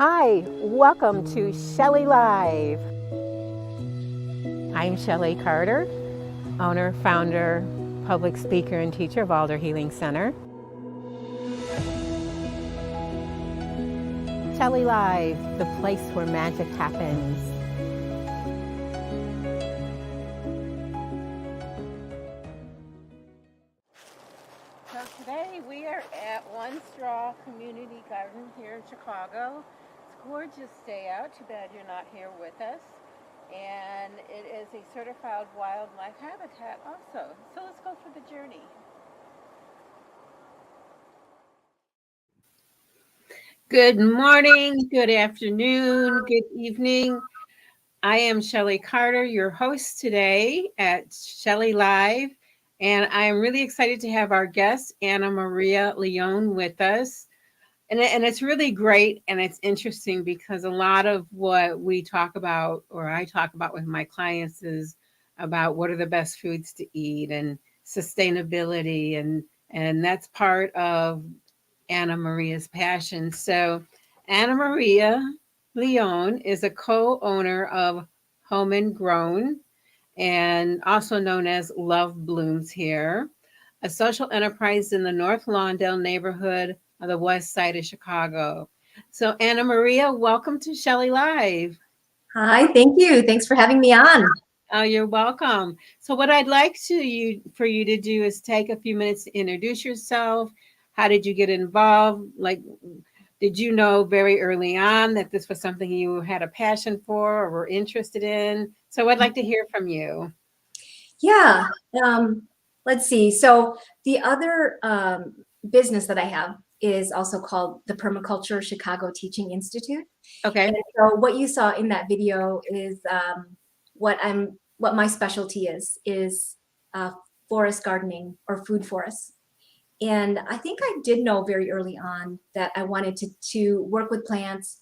Hi, welcome to Shelley Live. I'm Shelley Carter, owner, founder, public speaker, and teacher of Alder Healing Center. Shelley Live, the place where magic happens. So today we are at One Straw Community Garden here in Chicago. It's a gorgeous day out. Too bad you're not here with us. And it is a certified wildlife habitat also. So let's go for the journey. Good morning, good afternoon, good evening. I am Shelley Carter, your host today at Shelley Live. And I am really excited to have our guest, AnnaMaria Leon, with us. And it's really great and it's interesting because a lot of what we talk about, or I talk about with my clients, is about what are the best foods to eat and sustainability. And that's part of AnnaMaria's passion. So AnnaMaria Leon is a co-owner of Home and Grown, and also known as Love Blooms here, a social enterprise in the North Lawndale neighborhood of the west side of Chicago. So AnnaMaria, welcome to Shelley Live. Hi, thank you. Thanks for having me on. Oh, you're welcome. So what I'd like for you to do is take a few minutes to introduce yourself. How did you get involved? Did you know very early on that this was something you had a passion for or were interested in? So I'd like to hear from you. Yeah, let's see. So the other business that I have is also called the Permaculture Chicago Teaching Institute. Okay. And so what you saw in that video is what my specialty is forest gardening or food forests. And I think I did know very early on that I wanted to work with plants,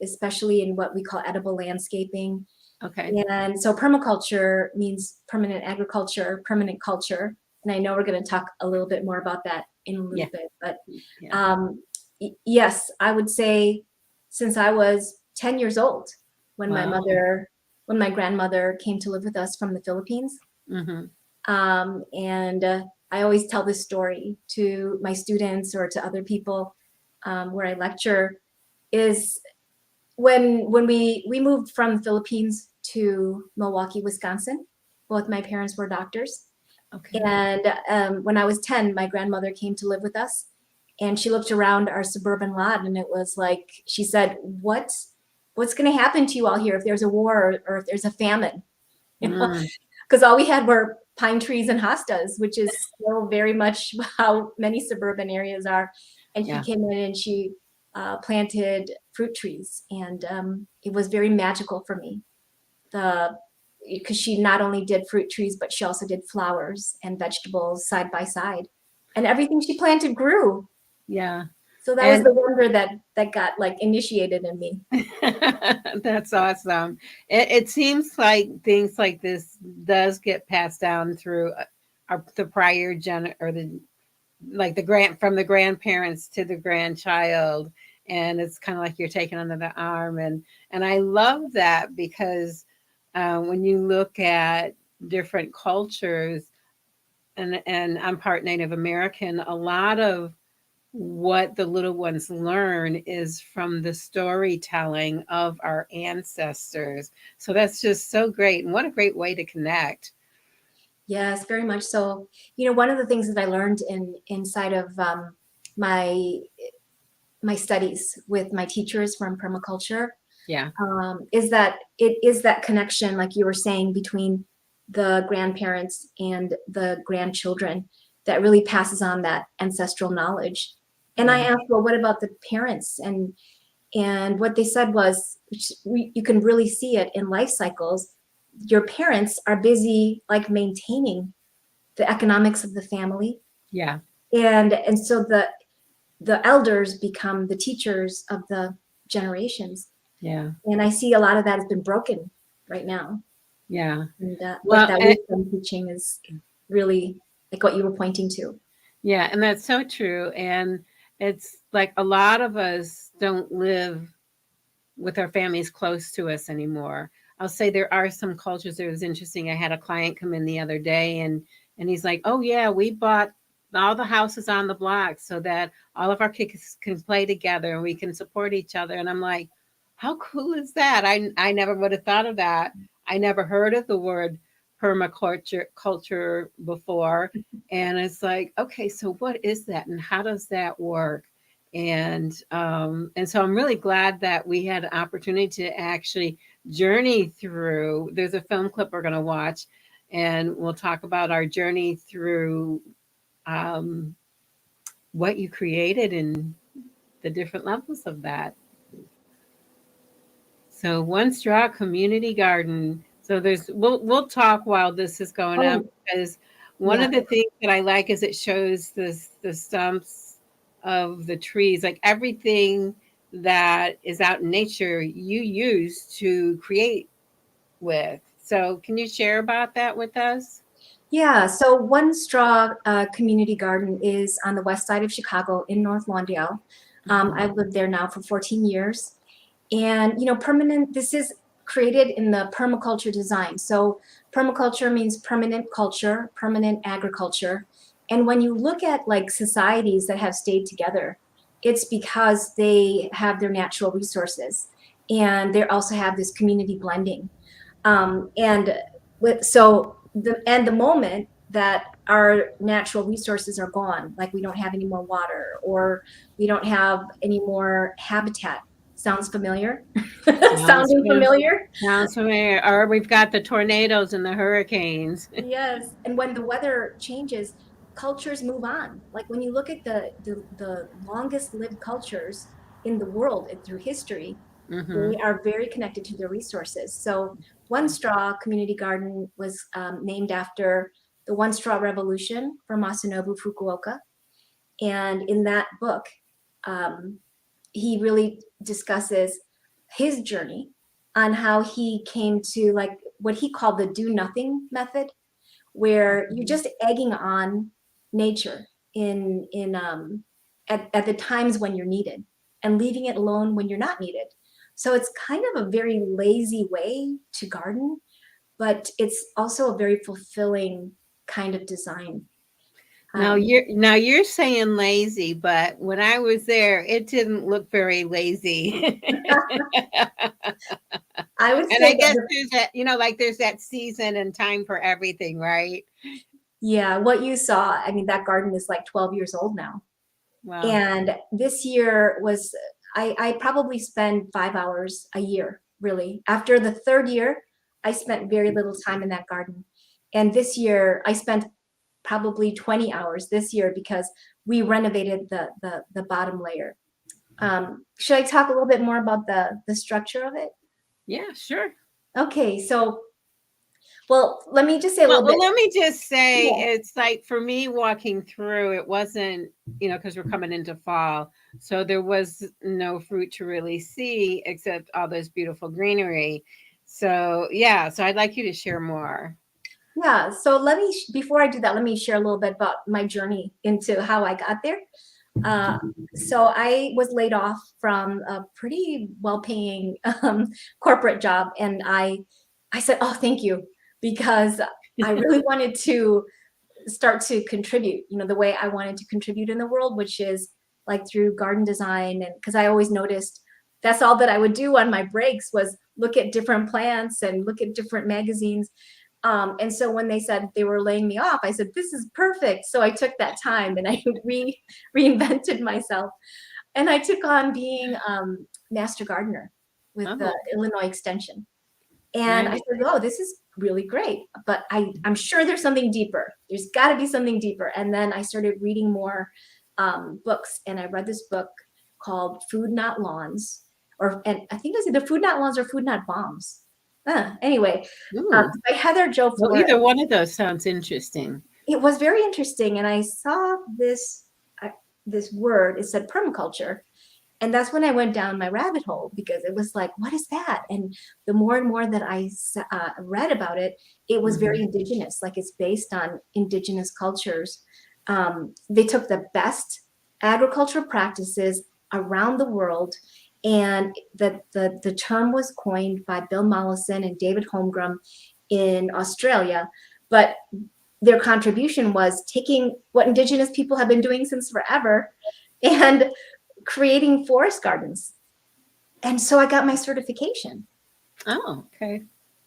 especially in what we call edible landscaping. Okay. And so permaculture means permanent agriculture, permanent culture. And I know we're going to talk a little bit more about that in a little bit. But yes, I would say since I was 10 years old when my grandmother came to live with us from the Philippines. Mm-hmm. I always tell this story to my students or to other people where I lecture, is when we moved from the Philippines to Milwaukee, Wisconsin. Both my parents were doctors. Okay. And when I was 10, my grandmother came to live with us, and she looked around our suburban lot, and it was like, she said, what's going to happen to you all here if there's a war or if there's a famine? You know, because all we had were pine trees and hostas, which is still very much how many suburban areas are. And she came in and she planted fruit trees, and it was very magical for me. Because she not only did fruit trees, but she also did flowers and vegetables side by side, and everything she planted grew. Yeah. So that was the wonder that got like initiated in me. That's awesome. It seems like things like this does get passed down through the prior from the grandparents to the grandchild, and it's kind of like you're taken under the arm, and I love that because when you look at different cultures, and I'm part Native American, a lot of what the little ones learn is from the storytelling of our ancestors. So that's just so great. And what a great way to connect. Yes, very much so. You know, one of the things that I learned inside of my studies with my teachers from permaculture, is that it is that connection, like you were saying, between the grandparents and the grandchildren that really passes on that ancestral knowledge. And I asked, well, what about the parents? And what they said was, you can really see it in life cycles. Your parents are busy like maintaining the economics of the family. Yeah. And so the elders become the teachers of the generations. Yeah. And I see a lot of that has been broken right now. Yeah. And that wisdom teaching is really like what you were pointing to. Yeah, and that's so true. And it's like a lot of us don't live with our families close to us anymore. I'll say there are some cultures. It was interesting. I had a client come in the other day, and he's like, "Oh yeah, we bought all the houses on the block so that all of our kids can play together and we can support each other." And I'm like, "How cool is that? I never would have thought of that. I never heard of the word permaculture before." And it's like, okay, so what is that, and how does that work? And so I'm really glad that we had an opportunity to actually journey through. There's a film clip we're going to watch, and we'll talk about our journey through um, what you created and the different levels of that. So one straw community garden. So we'll talk while this is going on, Oh, because one yeah. of the things that I like is it shows the stumps of the trees, like everything that is out in nature you use to create with. So can you share about that with us? Yeah, so One Straw Community Garden is on the west side of Chicago in North Lawndale. Mhm. I've lived there now for 14 years. And, this is created in the permaculture design. So permaculture means permanent culture, permanent agriculture. And when you look at like societies that have stayed together, it's because they have their natural resources and they also have this community blending. And the moment that our natural resources are gone, like we don't have any more water or we don't have any more habitat. Sounds familiar? Sounds Sounding fam- familiar? Sounds familiar. Or we've got the tornadoes and the hurricanes. Yes. And when the weather changes, cultures move on. Like when you look at the longest lived cultures in the world through history, Hmm. they are very connected to their resources. So One Straw Community Garden was named after the One Straw Revolution for Masanobu Fukuoka. And in that book, um, he really discusses his journey on how he came to like what he called the do nothing method, where you're just egging on nature at the times when you're needed and leaving it alone when you're not needed. So it's kind of a very lazy way to garden, but it's also a very fulfilling kind of design. Now Um, you're saying lazy, but when I was there, it didn't look very lazy. I would And say I that guess there's that, like there's that season and time for everything, right? yeah, what you saw, I mean, that garden is like 12 years old now. Wow. And this year was, I probably spend 5 hours a year, really. After the third year, I spent very little time in that garden. And this year, I spent probably 20 hours this year because we renovated the bottom layer. Should I talk a little bit more about the structure of it? Yeah, sure. Okay, so, well, let me just say a little Well, bit. let me just say, Yeah. it's like for me walking through, it wasn't, because we're coming into fall. So there was no fruit to really see except all this beautiful greenery. So, yeah, so I'd like you to share more. Yeah, so before I do that, let me share a little bit about my journey into how I got there. Uh, so I was laid off from a pretty well-paying corporate job, and I said, "Oh, thank you," because I really wanted to start to contribute, the way I wanted to contribute in the world, which is like through garden design, and because I always noticed that's all that I would do on my breaks was look at different plants and look at different magazines. And so when they said they were laying me off, I said, this is perfect. So I took that time and I reinvented myself. And I took on being master gardener with the Oh, Illinois Extension. And I right. said, oh, this is really great. But I'm sure there's something deeper. There's got to be something deeper. And then I started reading more books. And I read this book called Food Not Lawns. And I think it's either Food Not Lawns or Food Not Bombs. Anyway, Ooh. by Heather Jo Well, Flores. either one of those sounds interesting. It was very interesting, and I saw this word. It said permaculture, and that's when I went down my rabbit hole because it was like, what is that? And the more and more that I read about it, it was very Mhm. indigenous. Like it's based on indigenous cultures. They took the best agricultural practices around the world And the term was coined by Bill Mollison and David Holmgren in Australia. But their contribution was taking what indigenous people have been doing since forever and creating forest gardens. And so I got my certification. Oh, okay.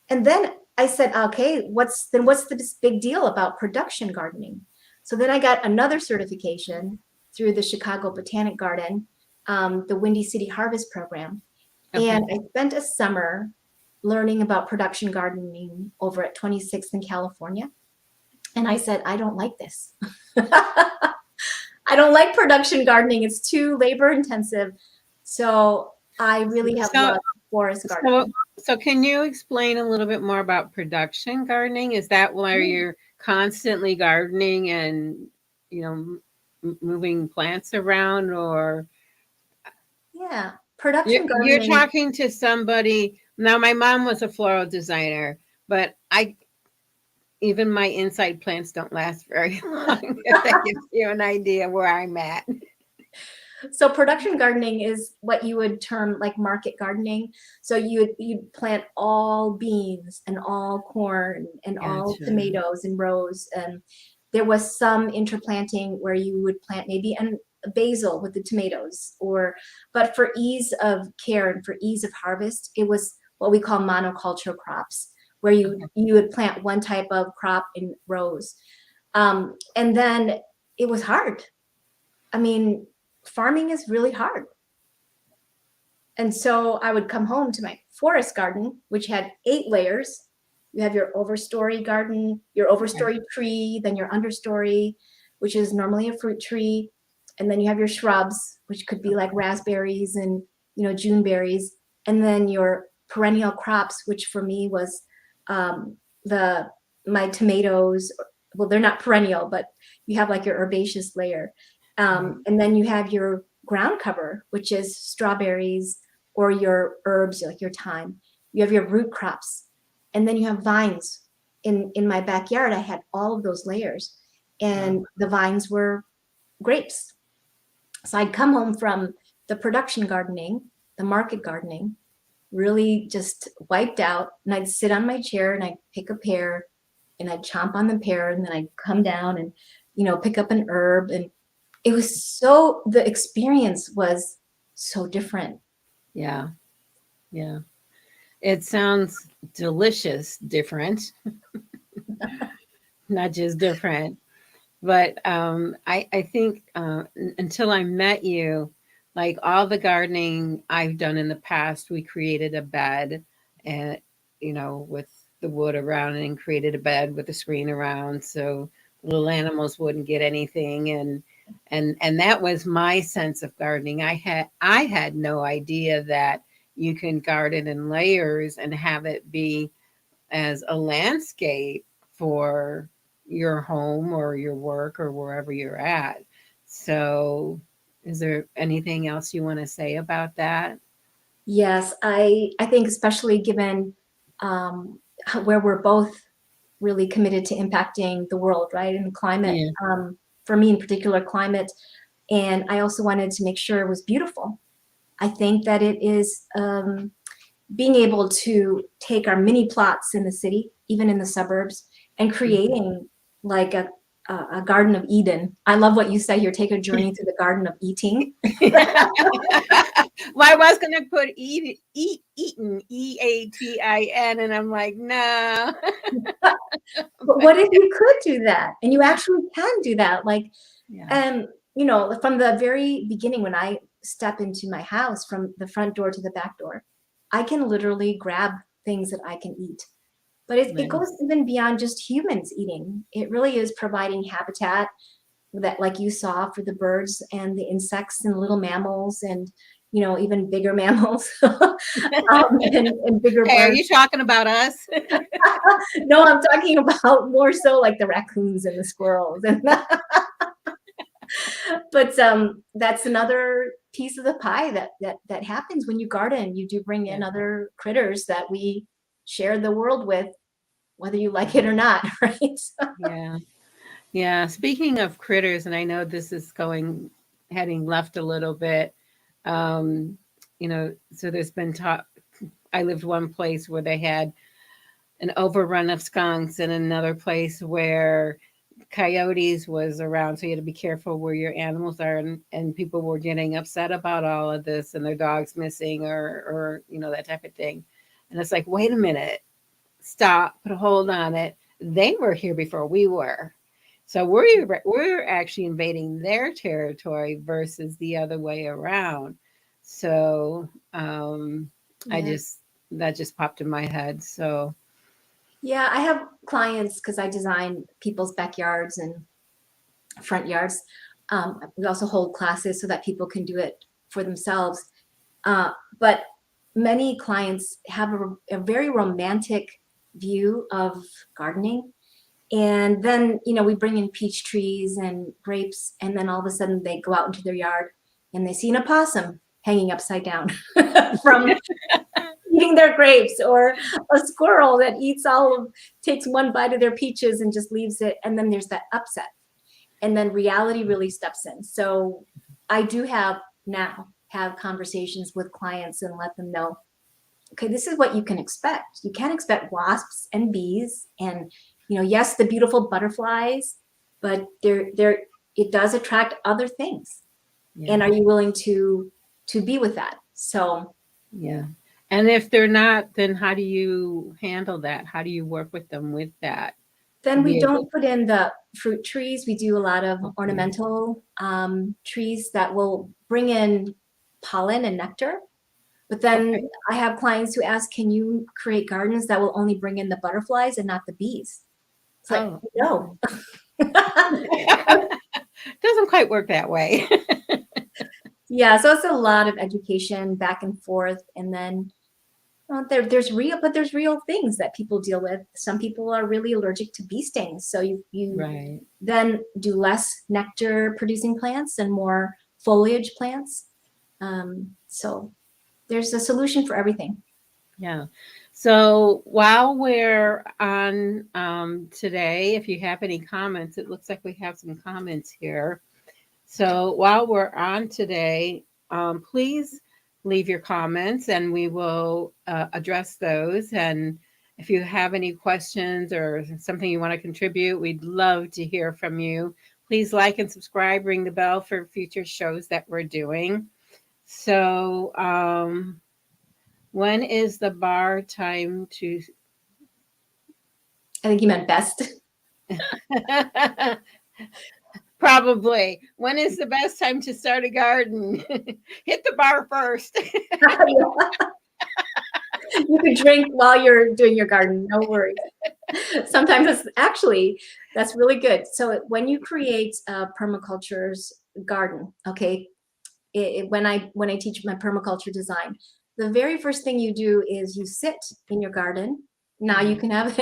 And then I said, okay, what's the big deal about production gardening? So then I got another certification through the Chicago Botanic Garden, the Windy City Harvest Program. Okay. And I spent a summer learning about production gardening over at 26th in California. And I said, I don't like this. I don't like production gardening. It's too labor intensive. So I really have loved forest gardening. So can you explain a little bit more about production gardening? Is that where you're constantly gardening and, you know, moving plants around, or? Yeah, production gardening. You're talking to somebody. Now, my mom was a floral designer, but even my inside plants don't last very long. If that gives you an idea where I'm at. So production gardening is what you would term like market gardening. So you'd plant all beans and all corn and all tomatoes in rows. And there was some interplanting where you would plant maybe a basil with the tomatoes, but for ease of care and for ease of harvest, it was what we call monoculture crops, where you would plant one type of crop in rows. And then it was hard. I mean, farming is really hard. And so I would come home to my forest garden, which had 8 layers. You have your overstory garden, your overstory tree, then your understory, which is normally a fruit tree. And then you have your shrubs, which could be like raspberries and, you know, June berries. And then your perennial crops, which for me was my tomatoes. Well, they're not perennial, but you have like your herbaceous layer. And then you have your ground cover, which is strawberries or your herbs, like your thyme. You have your root crops. And then you have vines. In my backyard, I had all of those layers. And the vines were grapes. So I'd come home from the production gardening, the market gardening, really just wiped out. And I'd sit on my chair and I'd pick a pear and I'd chomp on the pear. And then I'd come down and, you know, pick up an herb. And it was the experience was so different. Yeah. Yeah. It sounds delicious, different, not just different. But I think until I met you, like all the gardening I've done in the past, we created a bed and, you know, with the wood around and created a bed with a screen around so little animals wouldn't get anything. And that was my sense of gardening. I had no idea that you can garden in layers and have it be as a landscape for your home or your work or wherever you're at. So, is there anything else you want to say about that? Yes, I think especially given where we're both really committed to impacting the world, right? And climate, for me in particular, climate. And I also wanted to make sure it was beautiful. I think that it is being able to take our mini plots in the city, even in the suburbs, and creating like a Garden of Eden. I love what you say here, take a journey through the Garden of Eating. Well, I was going to put eaten, EATIN, and I'm like, no. But what if you could do that? And you actually can do that. Like, you know, from the very beginning, when I step into my house from the front door to the back door, I can literally grab things that I can eat. But it goes even beyond just humans eating. It really is providing habitat that, like you saw, for the birds and the insects and little mammals and, you know, even bigger mammals and bigger birds. Are you talking about us? No, I'm talking about more so like the raccoons and the squirrels. But that's another piece of the pie that happens when you garden. You do bring in other critters that we share the world with, whether you like it or not, right? Yeah. Speaking of critters, and I know this is heading left a little bit. so there's been talk. I lived one place where they had an overrun of skunks, and another place where coyotes was around, so you had to be careful where your animals are, and people were getting upset about all of this and their dogs missing, or that type of thing. And it's like, wait a minute, stop, put a hold on it. They were here before we were. So we're actually invading their territory versus the other way around. So I Yeah. just that just popped in my head. So Yeah, I have clients because I design people's backyards and front yards. We also hold classes so that people can do it for themselves. But many clients have a very romantic view of gardening. And then, we bring in peach trees and grapes, and then all of a sudden they go out into their yard and they see an opossum hanging upside down from eating their grapes, or a squirrel that takes one bite of their peaches and just leaves it. And then there's that upset. And then reality really steps in. So I do have conversations with clients and let them know, okay, this is what you can expect. You can't expect wasps and bees and, yes, the beautiful butterflies, but it does attract other things. yeah. And are you willing to be with that? So Yeah. And if they're not, then how do you handle that? How do you work with them with that? then we Be able, don't put in the fruit trees. We do a lot of okay. ornamental trees that will bring in pollen and nectar. But then Okay. I have clients who ask, can you create gardens that will only bring in the butterflies and not the bees? It's like, Oh, no. doesn't quite work that way. Yeah, so it's a lot of education back and forth. And then there's real things that people deal with. Some people are really allergic to bee stings. So you Right. then do less nectar producing plants and more foliage plants. So there's a solution for everything. Yeah. So while we're on today, if you have any comments, it looks like we have some comments here. So while we're on today, please leave your comments and we will address those. And if you have any questions or something you want to contribute, we'd love to hear from you. Please like and subscribe, ring the bell for future shows that we're doing. So, when is the bar time to? I think you meant best. Probably. When is the best time to start a garden? Hit the bar first. You could drink while you're doing your garden, no worries. Sometimes that's really good. So when you create a permaculture's garden, okay, when I teach my permaculture design, the very first thing you do is you sit in your garden. Now you can have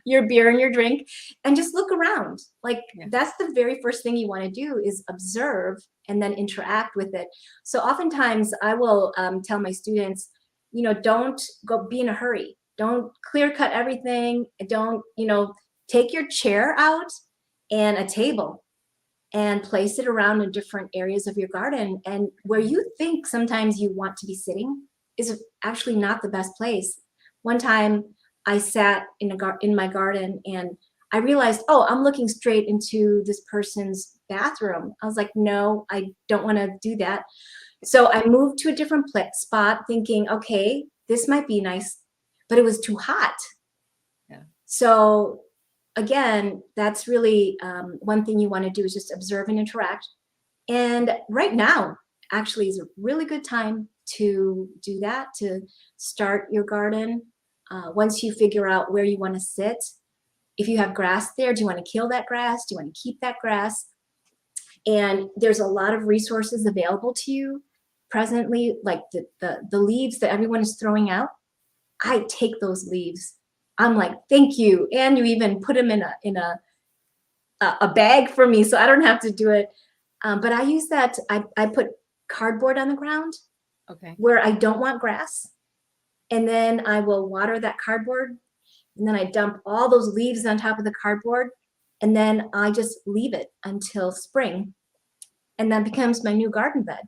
your beer and your drink and just look around. Like, Yeah. that's the very first thing you want to do, is observe and then interact with it. So oftentimes I will tell my students, don't go be in a hurry. Don't clear cut everything. Don't, take your chair out and a table and place it around in different areas of your garden. And where you think sometimes you want to be sitting is actually not the best place. One time I sat in my garden and I realized, oh, I'm looking straight into this person's bathroom. I was like, no, I don't want to do that. So I moved to a different spot thinking, okay, this might be nice, but it was too hot. Yeah. So again, that's really one thing you want to do, is just observe and interact. And right now actually is a really good time to do that, to start your garden. Once you figure out where you want to sit, if you have grass there, do you want to kill that grass? Do you want to keep that grass? And there's a lot of resources available to you presently, like the leaves that everyone is throwing out. I take those leaves. I'm like, thank you. And you even put them in a bag for me, so I don't have to do it. But I use that. I put cardboard on the ground Okay. where I don't want grass, and then I will water that cardboard, and then I dump all those leaves on top of the cardboard, and then I just leave it until spring, and that becomes my new garden bed.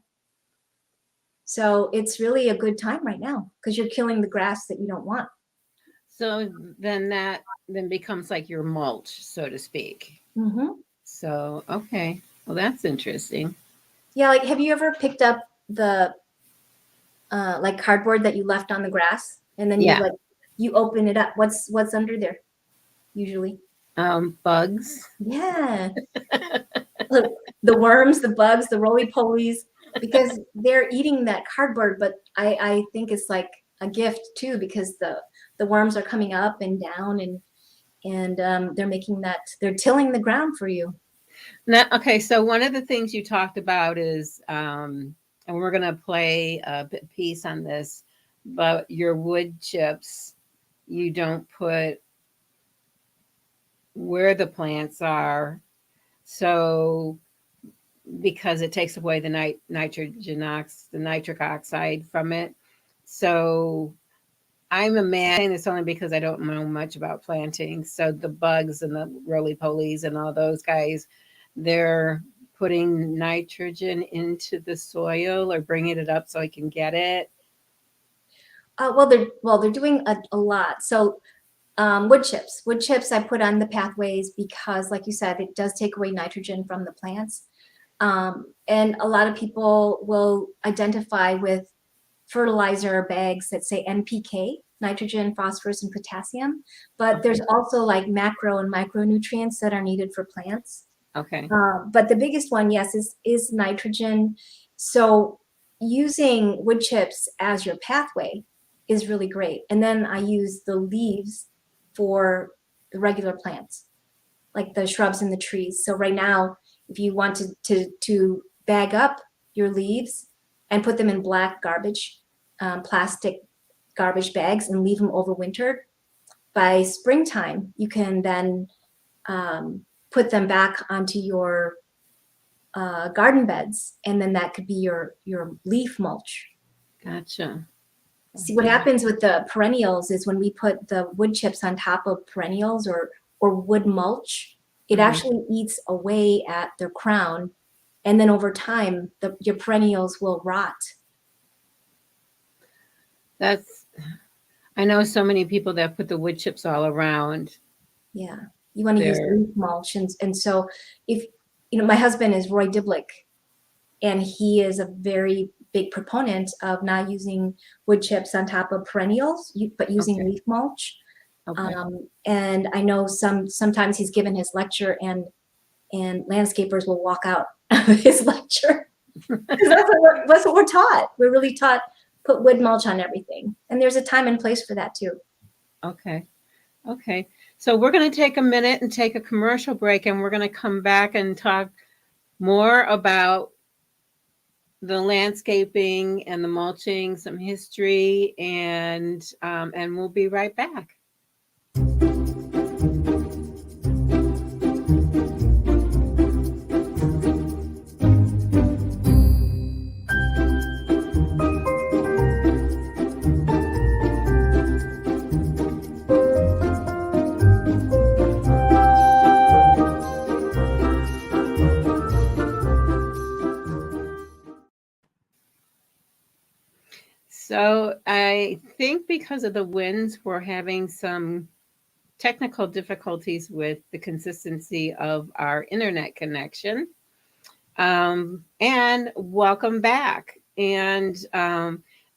So it's really a good time right now because you're killing the grass that you don't want. So then that then becomes like your mulch, so to speak. Mm-hmm. So, okay. Well, that's interesting. Yeah, like have you ever picked up the like cardboard that you left on the grass and then Yeah. you open it up? What's under there usually? Bugs. Yeah. Look, the worms, the bugs, the roly-polies, because they're eating that cardboard, but I think it's like a gift too because the worms are coming up and down and they're making that they're tilling the ground for you. Now, okay, so one of the things you talked about is, and we're going to play a piece on this, but your wood chips, you don't put where the plants are. So, because it takes away the the nitric oxide from it. So, I'm imagining this only because I don't know much about planting. So the bugs and the roly polies and all those guys, they're putting nitrogen into the soil or bringing it up so I can get it. Well, they're doing a lot. So wood chips I put on the pathways because, like you said, it does take away nitrogen from the plants. And a lot of people will identify with fertilizer bags that say NPK, nitrogen, phosphorus, and potassium. But there's also like macro and micronutrients that are needed for plants. Okay. But the biggest one, yes, is nitrogen. So using wood chips as your pathway is really great. And then I use the leaves for the regular plants, like the shrubs and the trees. So right now, if you want to bag up your leaves and put them in black garbage, plastic garbage bags and leave them overwintered, by springtime, you can then put them back onto your garden beds, and then that could be your leaf mulch. Gotcha. See, what happens with the perennials is when we put the wood chips on top of perennials or wood mulch, it actually eats away at their crown, and then over time, your perennials will rot. That's, I know so many people that put the wood chips all around. Yeah, you want to use leaf mulch, and so if my husband is Roy Diblick, and he is a very big proponent of not using wood chips on top of perennials, but using leaf mulch. Okay. And I know sometimes he's given his lecture, and landscapers will walk out of his lecture because that's what we're taught. We're really taught put wood mulch on everything, and there's a time and place for that too. Okay. Okay. So we're going to take a minute and take a commercial break, and we're going to come back and talk more about the landscaping and the mulching, some history, and we'll be right back. So I think because of the winds, we're having some technical difficulties with the consistency of our internet connection. And welcome back. And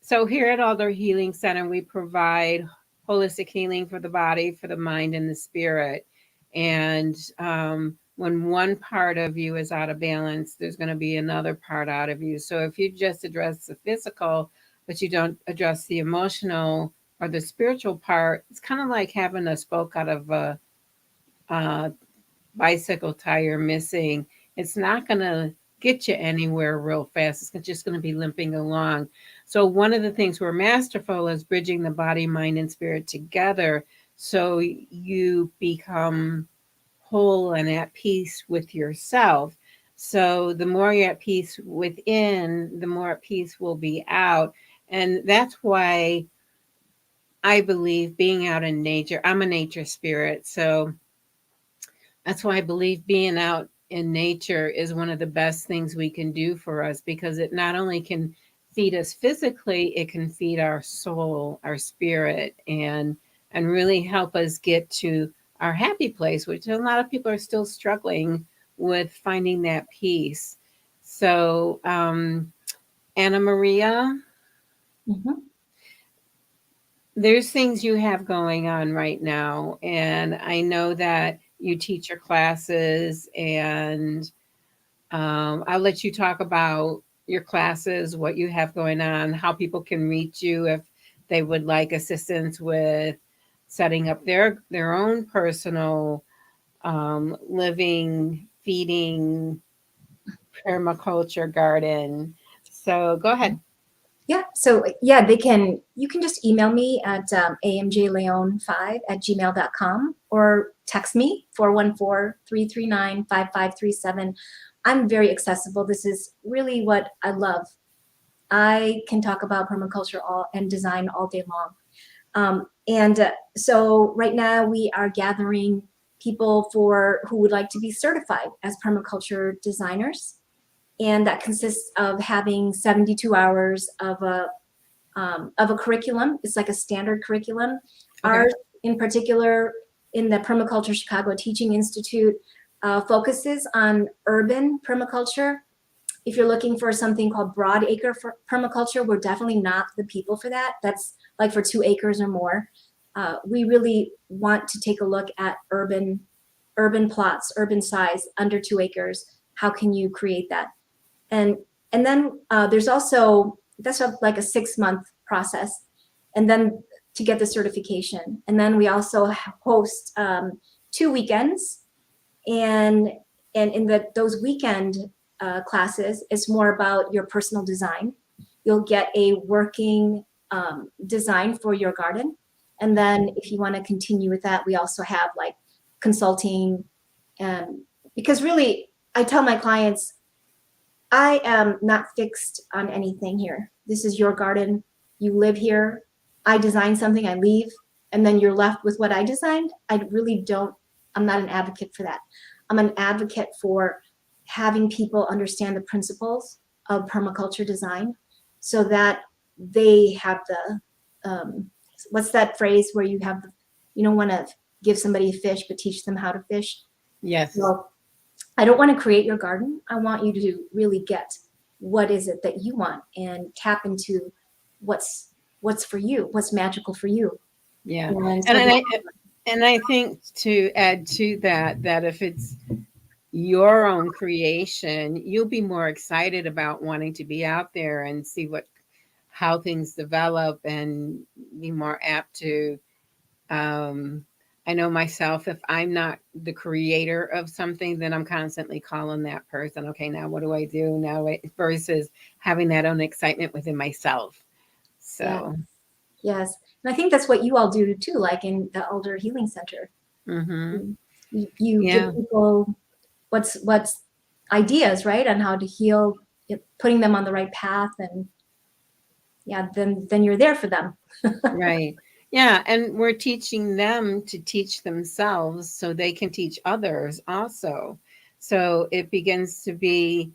so here at Alder Healing Center, we provide holistic healing for the body, for the mind, and the spirit. And when one part of you is out of balance, there's going to be another part out of you. So if you just address the physical, but you don't address the emotional or the spiritual part, it's kind of like having a spoke out of a bicycle tire missing. It's not going to get you anywhere real fast. It's just going to be limping along. So one of the things we're masterful is bridging the body, mind, and spirit together so you become whole and at peace with yourself. So the more you're at peace within, the more at peace will be out. And that's why I believe being out in nature, I'm a nature spirit. So that's why I believe being out in nature is one of the best things we can do for us, because it not only can feed us physically, it can feed our soul, our spirit, and really help us get to our happy place, which a lot of people are still struggling with finding that peace. So, Anna Maria, Mhm. there's things you have going on right now, and I know that you teach your classes, and I'll let you talk about your classes, what you have going on, how people can reach you if they would like assistance with setting up their own personal living, feeding, permaculture garden. So go ahead. Yeah, so yeah, you can just email me at amjleon5@gmail.com or text me 414-339-5537. I'm very accessible. This is really what I love. I can talk about permaculture and design all day long. So right now we are gathering people who would like to be certified as permaculture designers. And that consists of having 72 hours of a curriculum. It's like a standard curriculum. Okay. Ours, in particular, in the Permaculture Chicago Teaching Institute, focuses on urban permaculture. If you're looking for something called broadacre permaculture, we're definitely not the people for that. That's like for 2 acres or more. We really want to take a look at urban plots, urban size, under 2 acres. How can you create that? And then there's also, that's like a 6-month process, and then to get the certification. And then we also host 2 weekends, and in those weekend classes, it's more about your personal design. You'll get a working design for your garden, and then if you want to continue with that, we also have like consulting, because really I tell my clients, I am not fixed on anything here. This is your garden. You live here. I design something, I leave, and then you're left with what I designed. I'm not an advocate for that. I'm an advocate for having people understand the principles of permaculture design so that they have what's that phrase where you don't want to give somebody a fish, but teach them how to fish? Yes. Well, I don't want to create your garden. I want you to really get what is it that you want and tap into what's for you, what's magical for you. Yeah. And And so I think to add to that, that if it's your own creation, you'll be more excited about wanting to be out there and see how things develop and be more apt to. Um, I know myself, if I'm not the creator of something, then I'm constantly calling that person. Okay, now what do I do now? Versus having that own excitement within myself. yeah, So, yes. And I think that's what you all do too, like in the Elder Healing Center. mm-hmm. You Yeah, give people what's ideas, right, on how to heal, putting them on the right path, and yeah, then you're there for them. right. Yeah, and we're teaching them to teach themselves so they can teach others also. So it begins to be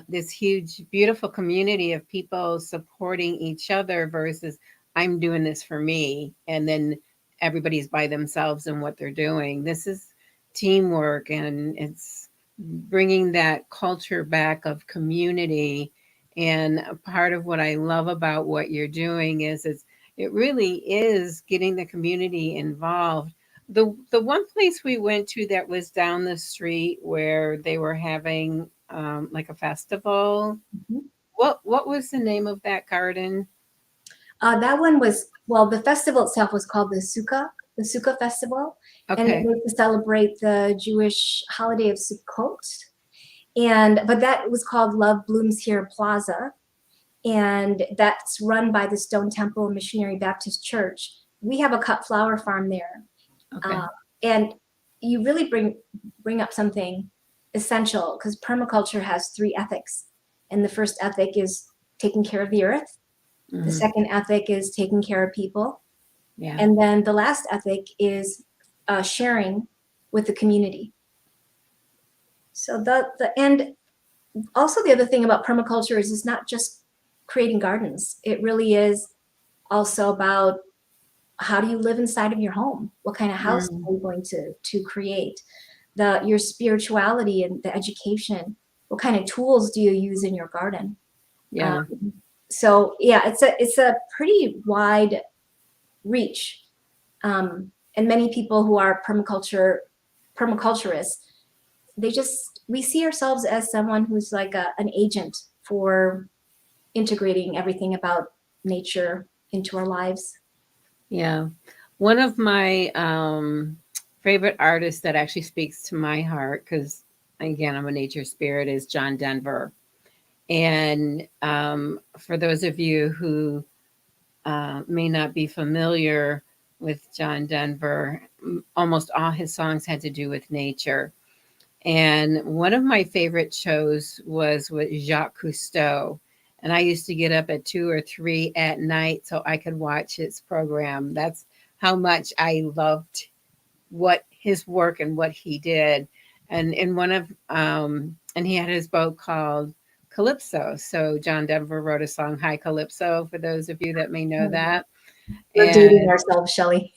this huge, beautiful community of people supporting each other versus I'm doing this for me, and then everybody's by themselves in what they're doing. This is teamwork, and it's bringing that culture back of community. And a part of what I love about what you're doing is it really is getting the community involved. The one place we went to that was down the street where they were having like a festival. Mhm. What was the name of that garden? That one was, well, the festival itself was called the Sukkah Festival, and it Okay. was to celebrate the Jewish holiday of Sukkot. But that was called Love Blooms Here Plaza, and that's run by the Stone Temple Missionary Baptist Church. We have a cut flower farm there, Okay. and you really bring up something essential, because permaculture has 3 ethics, and the first ethic is taking care of the earth. The Hmm. second ethic is taking care of people. Yeah. And then the last ethic is sharing with the community. So and also the other thing about permaculture is it's not just creating gardens. It really is also about how do you live inside of your home? What kind of house Mm, are you going to create? Your spirituality and the education. What kind of tools do you use in your garden? yeah. Um, so yeah, it's a pretty wide reach. And many people who are permaculturists, we see ourselves as someone who's like an agent for integrating everything about nature into our lives. Yeah. One of my favorite artists that actually speaks to my heart, because again, I'm a nature spirit, is John Denver. And for those of you who may not be familiar with John Denver, almost all his songs had to do with nature. And one of my favorite shows was with Jacques Cousteau. And I used to get up at 2 or 3 at night so I could watch his program. That's how much I loved what his work and what he did. And in one of and he had his boat called Calypso. So John Denver wrote a song, Hi Calypso, for those of you that may know that. We're dating And ourselves, Shelley.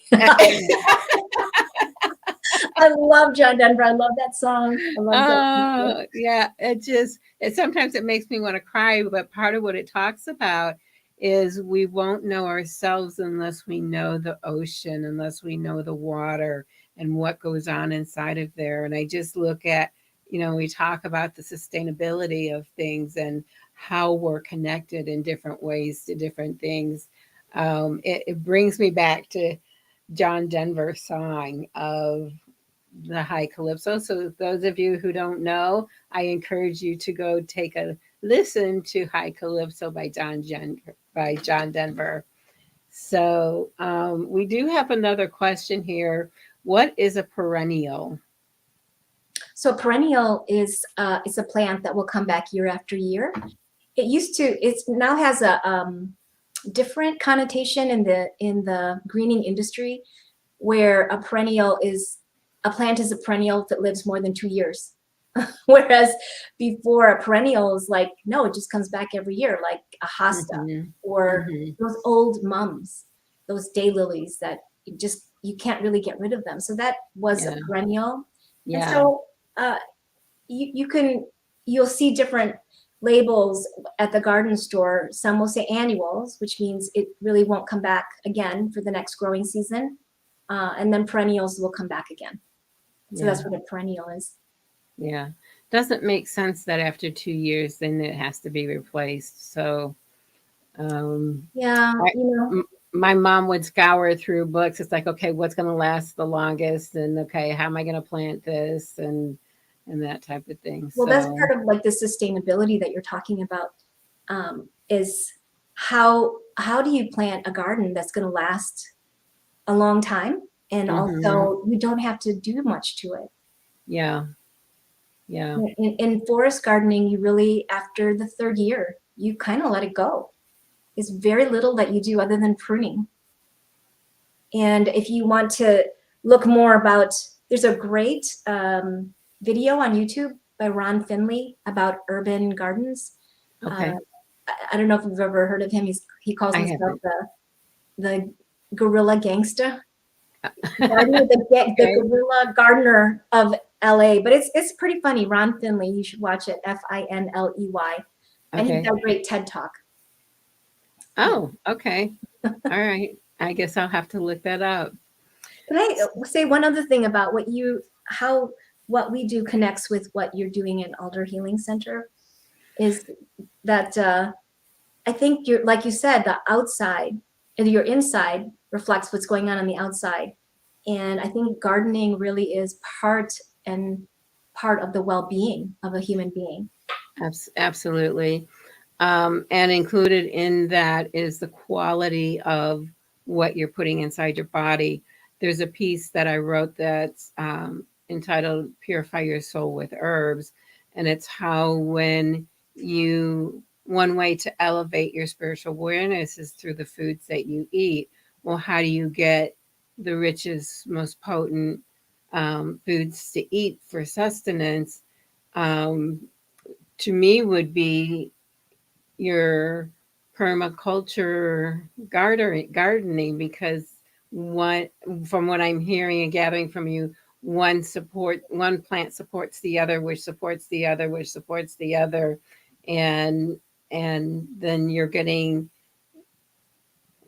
I love John Denver. I love that song. I love that. oh yeah, it sometimes it makes me want to cry, but part of what it talks about is we won't know ourselves unless we know the ocean, unless we know the water and what goes on inside of there. And I just look at, we talk about the sustainability of things and how we're connected in different ways to different things. It brings me back to John Denver's song of the High Calypso. So those of you who don't know, I encourage you to go take a listen to High Calypso by John Denver. So we do have another question here. What is a perennial? So perennial is it's a plant that will come back year after year. It now has a different connotation in the greening industry, where a plant is a perennial that lives more than 2 years. Whereas before, a perennial is like, no, it just comes back every year, like a hosta Mm-hmm. or Mm-hmm. those old mums, those daylilies that you can't really get rid of them. So that was a Yeah. perennial. And Yeah. so uh, you'll see different labels at the garden store. Some will say annuals, which means it really won't come back again for the next growing season. And then perennials will come back again. So Yeah. that's what a perennial is. Yeah. Doesn't make sense that after 2 years, then it has to be replaced. So um, Yeah, I, my mom would scour through books. It's like, okay, what's going to last the longest, and okay, how am I going to plant this, and that type of thing. well, that's So, part of like the sustainability that you're talking about. Is how do you plant a garden that's going to last a long time, and hmm, also you don't have to do much to it. yeah, yeah, In forest gardening, you really, after the third year, you kind of let it go. There's very little that you do other than pruning. And if you want to look more about, there's a great video on YouTube by Ron Finley about urban gardens. Uh, okay. I don't know if you've ever heard of him. He calls I himself haven't. the guerrilla gangsta, the Okay, guerrilla gardener of LA. But it's pretty funny. Ron Finley, you should watch it. Finley, and he's okay. got a great TED talk. Yeah. Oh, okay. All right. I guess I'll have to look that up. Can I say one other thing about what we do connects with what you're doing in Alder Healing Center? Is that I think you're, like you said, the outside and your inside reflects what's going on the outside. And I think gardening really is and part of the well-being of a human being. Absolutely. And included in that is the quality of what you're putting inside your body. There's a piece that I wrote that's entitled Purify Your Soul with Herbs. And it's how one way to elevate your spiritual awareness is through the foods that you eat. Well, how do you get the richest, most potent foods to eat for sustenance? Um, to me would be your permaculture gardening, because one from what I'm hearing and gathering from you, one plant supports the other, which supports the other, which supports the other, and then you're getting,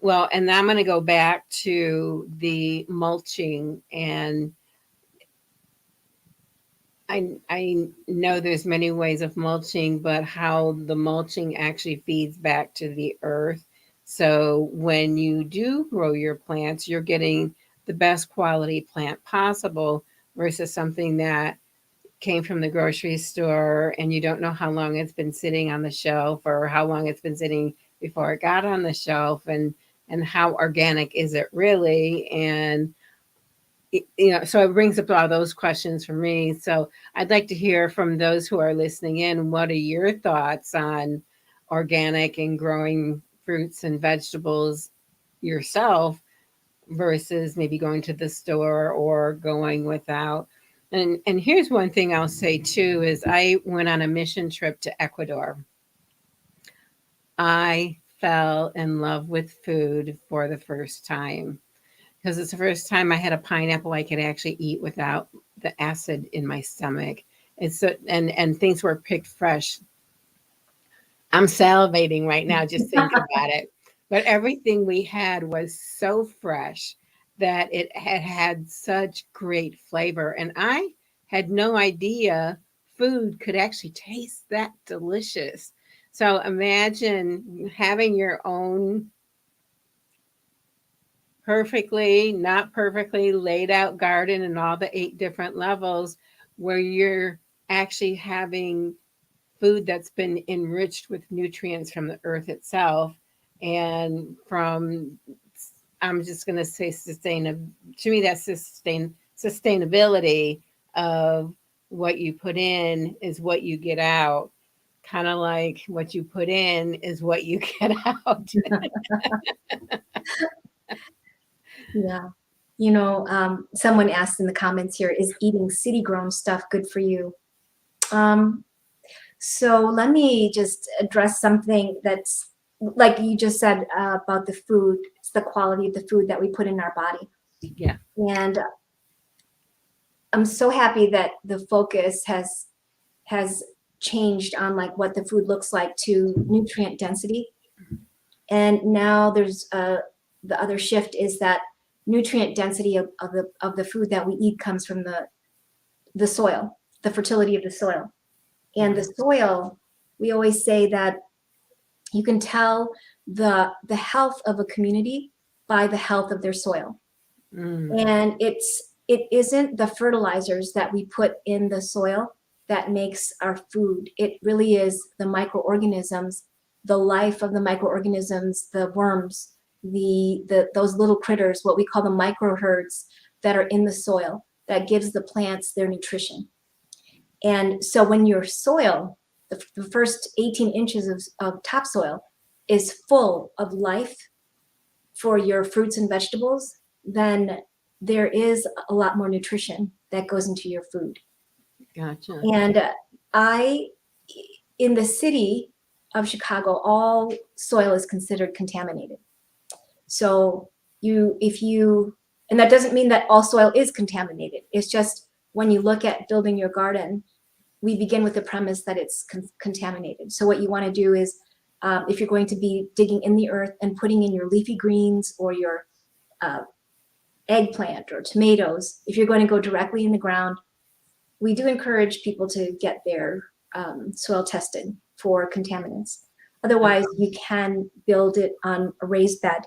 well, and I'm going to go back to the mulching. And I know there's many ways of mulching, but how the mulching actually feeds back to the earth. So when you do grow your plants, you're getting the best quality plant possible versus something that came from the grocery store and you don't know how long it's been sitting on the shelf or how long it's been sitting before it got on the shelf, and how organic is it really. And so it brings up all those questions for me. So I'd like to hear from those who are listening in. What are your thoughts on organic and growing fruits and vegetables yourself versus maybe going to the store or going without? And here's one thing I'll say too is I went on a mission trip to Ecuador. I fell in love with food for the first time because it's the first time I had a pineapple I could actually eat without the acid in my stomach. It's so, and things were picked fresh. I'm salivating right now just thinking about it. But everything we had was so fresh that it had such great flavor, and I had no idea food could actually taste that delicious. So imagine having your own perfectly, not perfectly laid out garden and all the 8 different levels where you're actually having food that's been enriched with nutrients from the earth itself and from, I'm just going to say to me that's sustainability of what you put in is what you get out, kind of like what you put in is what you get out. Yeah. Someone asked in the comments here, is eating city-grown stuff good for you? So let me just address something that's, like you just said about the food. It's the quality of the food that we put in our body. Yeah. And I'm so happy that the focus has changed on like what the food looks like to nutrient density. And now there's the other shift is that nutrient density of the food that we eat comes from the soil, the fertility of the soil. And the soil, we always say that you can tell the health of a community by the health of their soil. And it isn't the fertilizers that we put in the soil that makes our food. It really is the microorganisms, the life of the microorganisms, the worms, those little critters, what we call the microherds that are in the soil that gives the plants their nutrition. And so when your soil, the first 18 inches of topsoil is full of life for your fruits and vegetables, then there is a lot more nutrition that goes into your food. Gotcha. And in the city of Chicago, all soil is considered contaminated. So and that doesn't mean that all soil is contaminated. It's just when you look at building your garden, we begin with the premise that it's contaminated. So what you want to do is, if you're going to be digging in the earth and putting in your leafy greens or your eggplant or tomatoes, if you're going to go directly in the ground, we do encourage people to get their soil tested for contaminants. Otherwise, you can build it on a raised bed,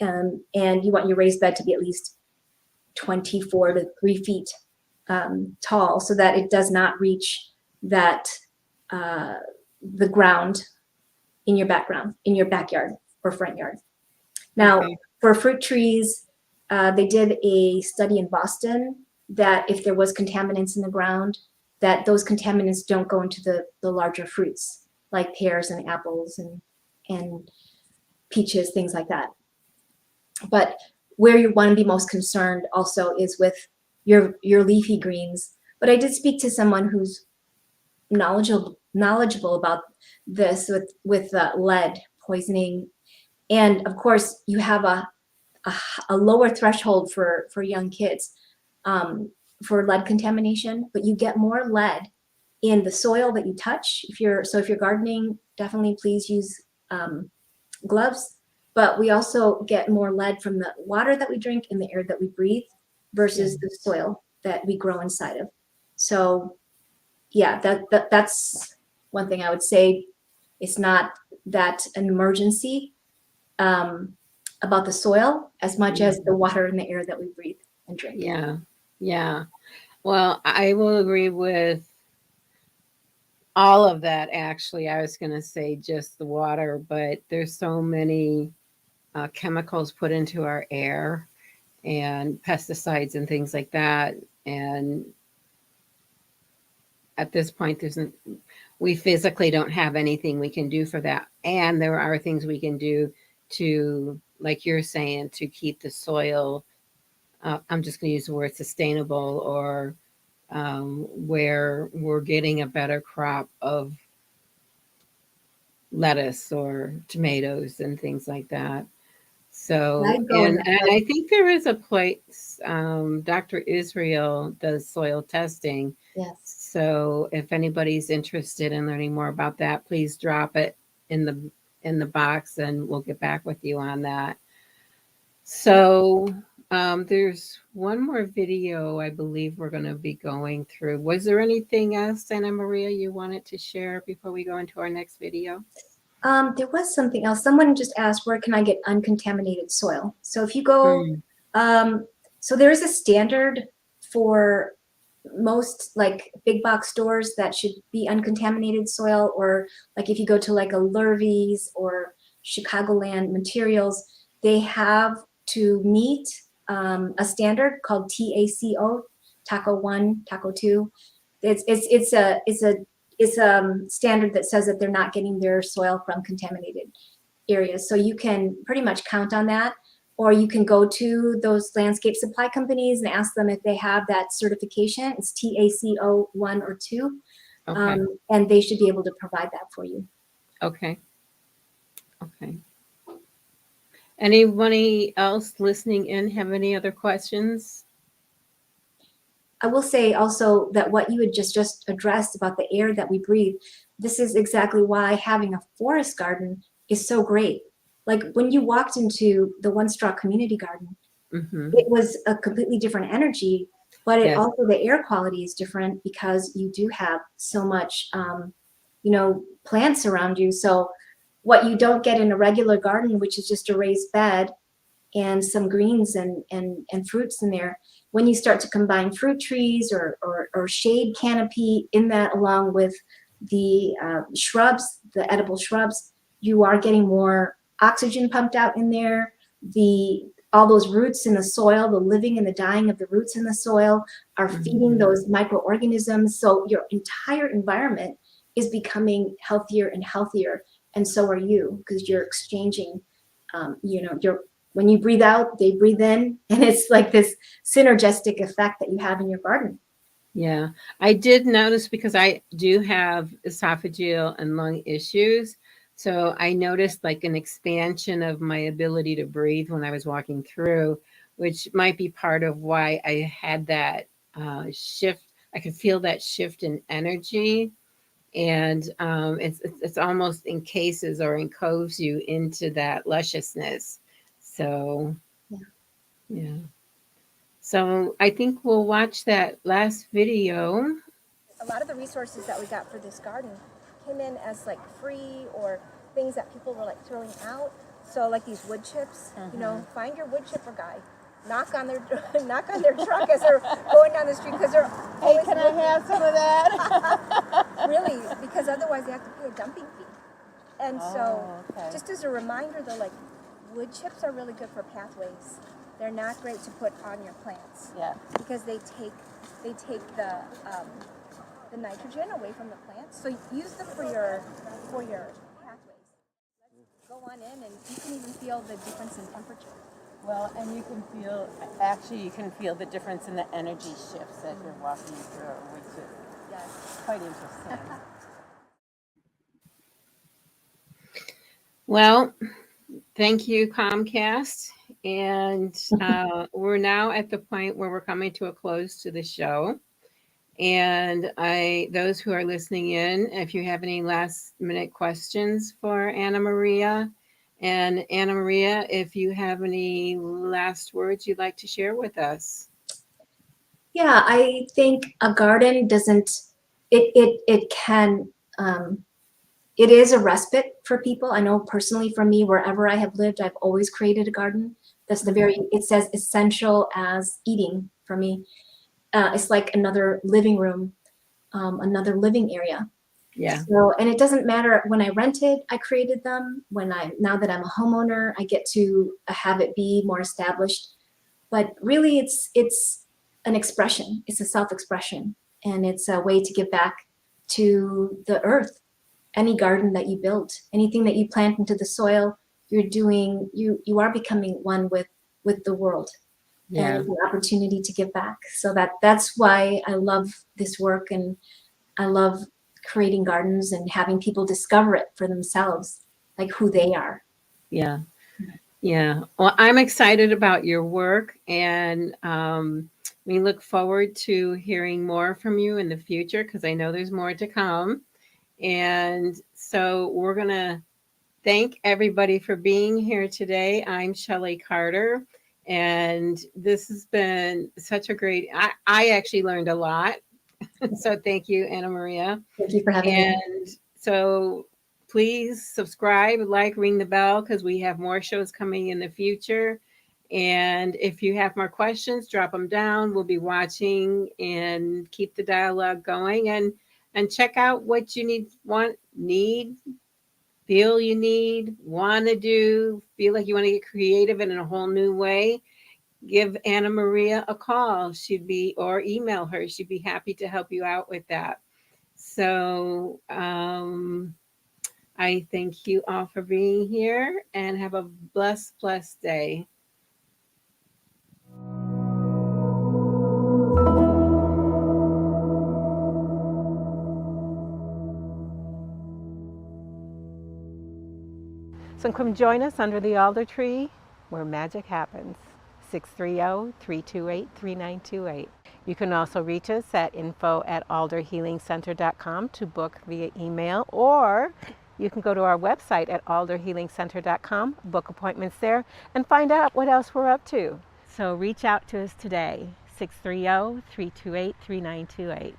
and you want your raised bed to be at least 24 to 3 feet tall, so that it does not reach that the ground in your backyard or front yard. Now, for fruit trees, they did a study in Boston that if there was contaminants in the ground, that those contaminants don't go into the larger fruits like pears and apples and peaches, things like that. But where you want to be most concerned also is with your leafy greens. But I did speak to someone who's knowledgeable about this with lead poisoning. And of course, you have a lower threshold for young kids for lead contamination, but you get more lead in the soil that you touch. If you're gardening, definitely please use gloves. But we also get more lead from the water that we drink and the air that we breathe versus the soil that we grow inside of. So yeah, that's one thing I would say. It's not that an emergency about the soil as much as the water and the air that we breathe and drink. Yeah. Well, I will agree with all of that. Actually, I was going to say just the water, but there's so many chemicals put into our air and pesticides and things like that. And at this point, we physically don't have anything we can do for that. And there are things we can do to, like you're saying, to keep the soil, I'm just going to use the word sustainable, or where we're getting a better crop of lettuce or tomatoes and things like that. So, and I think there is a place, Dr. Israel does soil testing. Yes. So if anybody's interested in learning more about that, please drop it in the box and we'll get back with you on that. So there's one more video I believe we're going to be going through. Was there anything else, AnnaMaria, you wanted to share before we go into our next video? There was something else. Someone just asked, where can I get uncontaminated soil? So if you go, so there is a standard for most like big box stores that should be uncontaminated soil, or like if you go to like a Lurvy's or Chicagoland Materials, they have to meet a standard called TACO, Taco 1, Taco 2. It's a standard that says that they're not getting their soil from contaminated areas. So you can pretty much count on that, or you can go to those landscape supply companies and ask them if they have that certification. It's TACO 1 or 2, and they should be able to provide that for you. Okay. Anybody else listening in have any other questions? I will say also that what you had just addressed about the air that we breathe, this is exactly why having a forest garden is so great. Like when you walked into the One Straw Community Garden, it was a completely different energy, but it also, the air quality is different because you do have so much, plants around you. So what you don't get in a regular garden, which is just a raised bed and some greens and fruits in there, when you start to combine fruit trees or shade canopy in that, along with the shrubs, the edible shrubs, you are getting more oxygen pumped out in there. All those roots in the soil, the living and the dying of the roots in the soil are feeding those microorganisms. So your entire environment is becoming healthier and healthier. And so are you, because you're exchanging, when you breathe out, they breathe in, and it's like this synergistic effect that you have in your garden. Yeah, I did notice, because I do have esophageal and lung issues. So I noticed like an expansion of my ability to breathe when I was walking through, which might be part of why I had that shift. I could feel that shift in energy. And it's almost encases or encoves you into that lusciousness. So, yeah. So I think we'll watch that last video. A lot of the resources that we got for this garden came in as like free, or things that people were like throwing out. So like these wood chips, find your wood chipper guy. Knock on their truck as they're going down the street, because they're hey, can I have some of that? Really, because otherwise they have to pay a dumping fee. And just as a reminder though, like wood chips are really good for pathways. They're not great to put on your plants. Yeah. Because they take the nitrogen away from the plants. So use them for your pathways. Let's go on in, and you can even feel the difference in temperature. Well, and you can feel the difference in the energy shifts as you're walking through, which is quite interesting. Well, thank you, Comcast. And we're now at the point where we're coming to a close to the show. And those who are listening in, if you have any last minute questions for AnnaMaria, and AnnaMaria, if you have any last words you'd like to share with us. Yeah, I think a garden doesn't, it can, it is a respite for people. I know personally for me, wherever I have lived, I've always created a garden. That's the very, it says essential as eating for me. It's like another living room, another living area. Yeah. So, and it doesn't matter when I rented, I created them. Now that I'm a homeowner, I get to have it be more established. But really it's an expression. It's a self-expression, and it's a way to give back to the earth. Any garden that you build, anything that you plant into the soil, you are becoming one with the world. Yeah. And the opportunity to give back. So that's why I love this work, and I love creating gardens and having people discover it for themselves, like who they are. Yeah. Yeah. Well, I'm excited about your work, and we look forward to hearing more from you in the future, because I know there's more to come. And so we're going to thank everybody for being here today. I'm Shelley Carter, and this has been such a great, I actually learned a lot. So thank you, AnnaMaria. Thank you for having me. And so please subscribe, like, ring the bell, because we have more shows coming in the future. And if you have more questions, drop them down. We'll be watching and keep the dialogue going, and check out what you need, feel you need, want to do, feel like you want to get creative in a whole new way. Give AnnaMaria a call. Or email her. She'd be happy to help you out with that. So I thank you all for being here, and have a blessed day. So come join us under the alder tree where magic happens. 630-328-3928. You can also reach us at info@alderhealingcenter.com to book via email, or you can go to our website at alderhealingcenter.com, book appointments there, and find out what else we're up to. So reach out to us today, 630-328-3928.